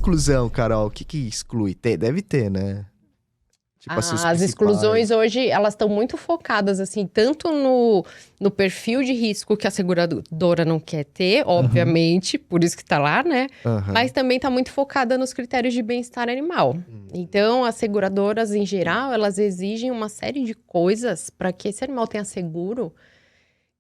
exclusão, Carol? O que exclui? Deve ter, né? Tipo assim, os As principais. exclusões hoje, elas estão muito focadas, assim, tanto no perfil de risco que a seguradora não quer ter, obviamente, por isso que tá lá, né? Aham. Mas também tá muito focada nos critérios de bem-estar animal. Então, as seguradoras, em geral, elas exigem uma série de coisas para que esse animal tenha seguro,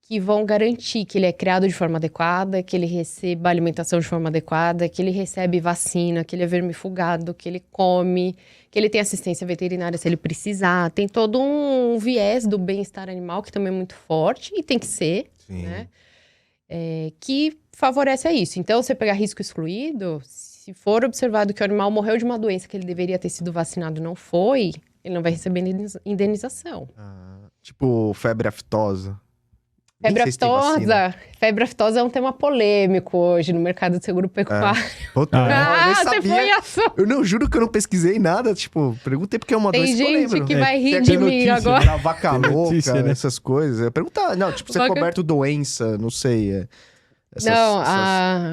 que vão garantir que ele é criado de forma adequada, que ele receba alimentação de forma adequada, que ele recebe vacina, que ele é vermifugado, que ele come, que ele tem assistência veterinária se ele precisar. Tem todo um viés do bem-estar animal que também é muito forte e tem que ser, Sim. né? Que favorece a isso. Então, você pegar risco excluído, se for observado que o animal morreu de uma doença que ele deveria ter sido vacinado e não foi, ele não vai receber indenização. Tipo, febre aftosa. Febre Nem sei se tem vacina. aftosa. Febre aftosa é um tema polêmico hoje no mercado de seguro pecuário. Puta, eu nem Você sabia. foi assum... Eu não juro que eu não pesquisei nada, tipo, perguntei porque é uma Tem doença que eu gente lembro. que vai rir Tem de aquela mim notícia, agora. Da vaca Tem louca, notícia, né? essas coisas. Eu perguntar, não, tipo, você é coberto doença, não sei.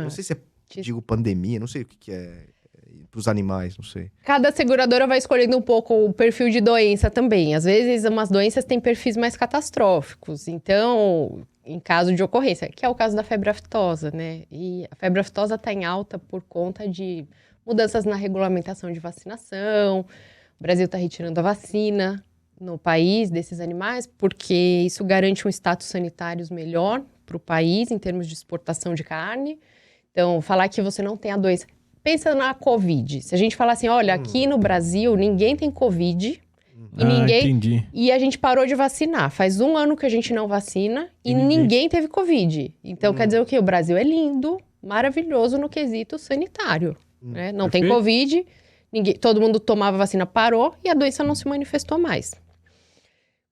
Não sei se é, digo, pandemia, não sei o que é pros animais, não sei. Cada seguradora vai escolhendo um pouco o perfil de doença também. Às vezes, umas doenças têm perfis mais catastróficos. Então, em caso de ocorrência, que é o caso da febre aftosa, né? E a febre aftosa está em alta por conta de mudanças na regulamentação de vacinação. O Brasil está retirando a vacina no país desses animais, porque isso garante um status sanitário melhor para o país em termos de exportação de carne. Então, falar que você não tem a doença... Pensa na Covid. Se a gente falar assim, olha, aqui no Brasil ninguém tem Covid e Entendi. e a gente parou de vacinar. Faz 1 ano que a gente não vacina e ninguém teve Covid. Então quer dizer o quê? O Brasil é lindo, maravilhoso no quesito sanitário. Né? Não tem Covid, todo mundo tomava vacina, parou e a doença não se manifestou mais.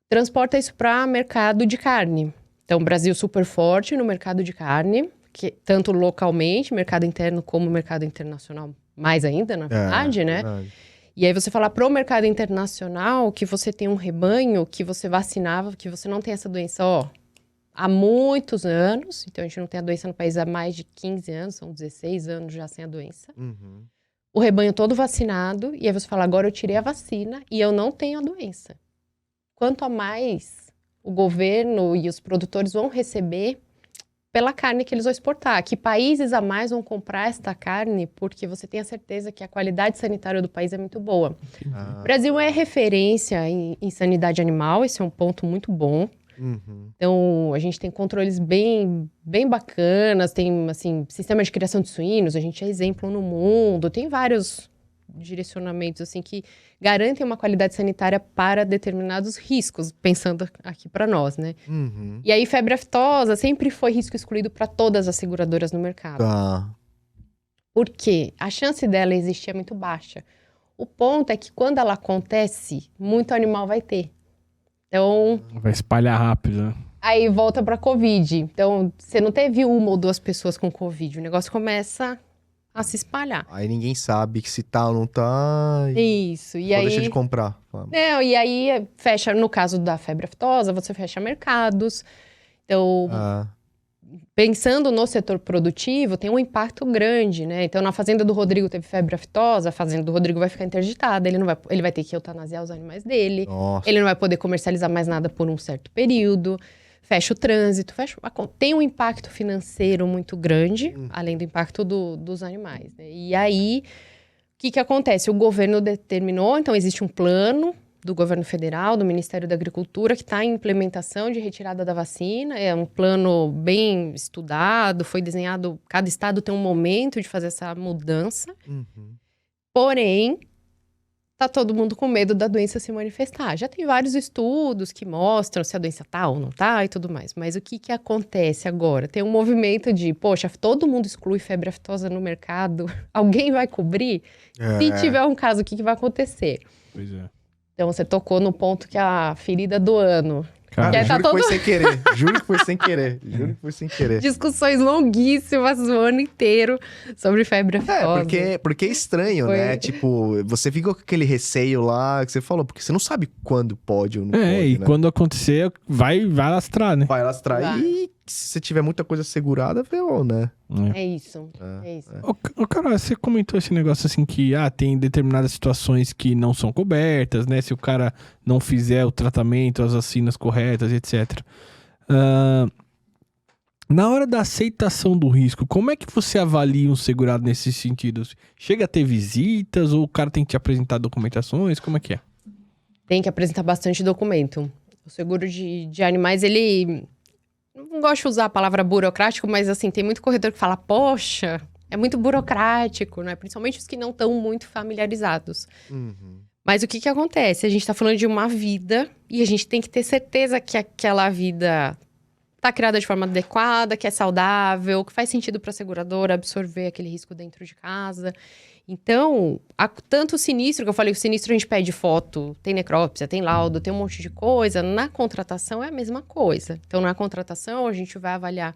Transporta isso para mercado de carne. Então, Brasil super forte no mercado de carne, que, tanto localmente, mercado interno, como mercado internacional, mais ainda, na verdade, né? Verdade. E aí você falar para o mercado internacional que você tem um rebanho, que você vacinava, que você não tem essa doença, há muitos anos. Então, a gente não tem a doença no país há mais de 15 anos, são 16 anos já sem a doença. O rebanho todo vacinado, e aí você fala, agora eu tirei a vacina e eu não tenho a doença. Quanto a mais o governo e os produtores vão receber pela carne que eles vão exportar. Que países a mais vão comprar esta carne porque você tem a certeza que a qualidade sanitária do país é muito boa. O Brasil é referência em sanidade animal, esse é um ponto muito bom. Então, a gente tem controles bem bacanas, tem, assim, sistema de criação de suínos, a gente é exemplo no mundo, tem vários direcionamentos, assim, que garantem uma qualidade sanitária para determinados riscos, pensando aqui para nós, né? E aí, febre aftosa sempre foi risco excluído para todas as seguradoras no mercado. Tá. Por quê? A chance dela existir é muito baixa. O ponto é que quando ela acontece, muito animal vai ter. Então, Vai espalhar rápido, né? aí volta para Covid. Então, você não teve 1 ou 2 pessoas com Covid, o negócio começa a se espalhar. Aí ninguém sabe que se tá ou não tá. Isso, e Só aí... deixa de comprar. Não, e aí fecha, no caso da febre aftosa, você fecha mercados. Então, pensando no setor produtivo, tem um impacto grande, né? Então, na fazenda do Rodrigo teve febre aftosa, a fazenda do Rodrigo vai ficar interditada, ele vai ter que eutanasiar os animais dele, Nossa. ele não vai poder comercializar mais nada por um certo período, fecha o trânsito, tem um impacto financeiro muito grande, além do impacto dos animais, né? E aí, o que acontece? O governo determinou, então existe um plano do governo federal, do Ministério da Agricultura, que está em implementação de retirada da vacina. É um plano bem estudado, foi desenhado, cada estado tem um momento de fazer essa mudança. Porém, tá todo mundo com medo da doença se manifestar. Já tem vários estudos que mostram se a doença tá ou não tá e tudo mais. Mas o que acontece agora? Tem um movimento de, poxa, todo mundo exclui febre aftosa no mercado, alguém vai cobrir? Se tiver um caso, o que vai acontecer? Pois é. Então, você tocou no ponto que é a ferida do ano. Cara, aí juro que foi sem querer. Juro que foi sem querer. Juro que foi sem querer. Discussões longuíssimas o ano inteiro sobre febre aftosa. Porque é estranho, né? Tipo, você fica com aquele receio lá que você falou, porque você não sabe quando pode ou não pode, E né? quando acontecer, vai lastrar, né? Vai lastrar. Vai. E se você tiver muita coisa segurada, ferrou, né? É isso. Ô, Carol, você comentou esse negócio assim que tem determinadas situações que não são cobertas, né? Se o cara não fizer o tratamento, as vacinas corretas, etc. Na hora da aceitação do risco, como é que você avalia um segurado nesses sentidos? Chega a ter visitas ou o cara tem que te apresentar documentações? Como é que é? Tem que apresentar bastante documento. O seguro de animais, ele... Não gosto de usar a palavra burocrático, mas assim, tem muito corretor que fala, poxa, é muito burocrático, né? Principalmente os que não estão muito familiarizados. Mas o que acontece? A gente está falando de uma vida e a gente tem que ter certeza que aquela vida está criada de forma adequada, que é saudável, que faz sentido para a seguradora absorver aquele risco dentro de casa. Então, tanto o sinistro, que eu falei, o sinistro a gente pede foto, tem necrópsia, tem laudo, tem um monte de coisa. Na contratação é a mesma coisa. Então, na contratação, a gente vai avaliar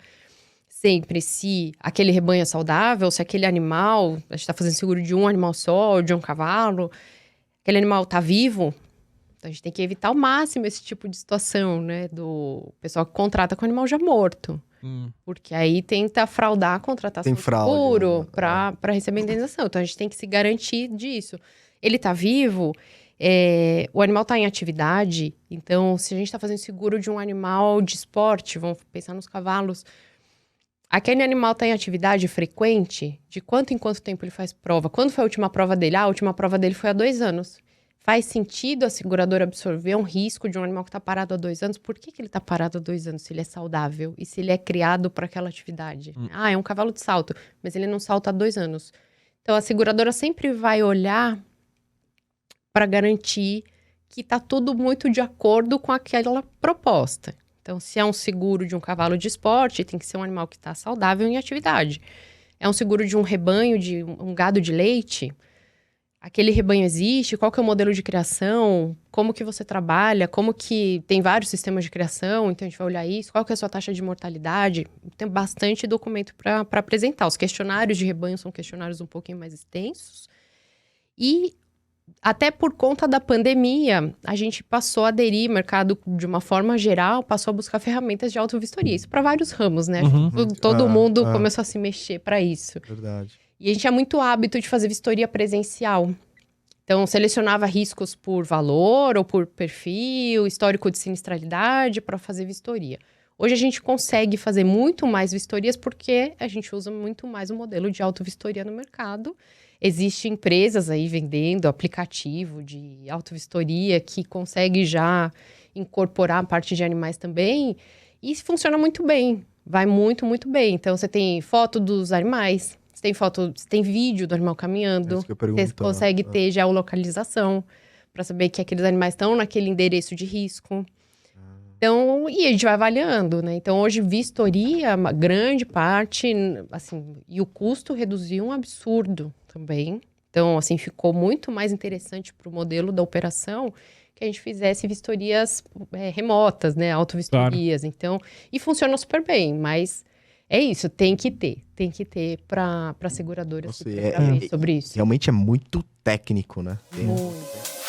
sempre se aquele rebanho é saudável, se aquele animal, a gente está fazendo seguro de um animal só, ou de um cavalo, aquele animal está vivo. Então, a gente tem que evitar ao máximo esse tipo de situação, né? Do pessoal que contrata com animal já morto. Porque aí tenta fraudar a contratação do seguro para receber a indenização. Então, a gente tem que se garantir disso. Ele tá vivo, o animal tá em atividade. Então, se a gente tá fazendo seguro de um animal de esporte, vamos pensar nos cavalos, aquele animal tá em atividade frequente, de quanto em quanto tempo ele faz prova? Quando foi a última prova dele? A última prova dele foi há 2 anos. Faz sentido a seguradora absorver um risco de um animal que está parado há 2 anos? Por que ele está parado há 2 anos se ele é saudável e se ele é criado para aquela atividade? É um cavalo de salto, mas ele não salta há 2 anos. Então, a seguradora sempre vai olhar para garantir que está tudo muito de acordo com aquela proposta. Então, se é um seguro de um cavalo de esporte, tem que ser um animal que está saudável em atividade. É um seguro de um rebanho, de um gado de leite... Aquele rebanho existe? Qual que é o modelo de criação? Como que você trabalha? Como que tem vários sistemas de criação? Então, a gente vai olhar isso. Qual que é a sua taxa de mortalidade? Tem bastante documento para apresentar. Os questionários de rebanho são questionários um pouquinho mais extensos. E, até por conta da pandemia, a gente passou a aderir, o mercado, de uma forma geral, passou a buscar ferramentas de autovistoria. Isso para vários ramos, né? Todo mundo começou a se mexer para isso. Verdade. E a gente tinha muito hábito de fazer vistoria presencial. Então, selecionava riscos por valor ou por perfil, histórico de sinistralidade para fazer vistoria. Hoje a gente consegue fazer muito mais vistorias porque a gente usa muito mais o modelo de autovistoria no mercado. Existem empresas aí vendendo aplicativo de autovistoria que consegue já incorporar a parte de animais também. E funciona muito bem, vai muito, muito bem. Então, você tem foto dos animais... Tem foto, tem vídeo do animal caminhando, você consegue ter geolocalização para saber que aqueles animais estão naquele endereço de risco. Então, e a gente vai avaliando, né? Então, hoje, vistoria, uma grande parte, assim, e o custo reduziu um absurdo também. Então, assim, ficou muito mais interessante para o modelo da operação que a gente fizesse vistorias remotas, né? Autovistorias. Claro. Então, e funciona super bem, mas... É isso, tem que ter para seguradoras sobre isso. Realmente é muito técnico, né? Muito.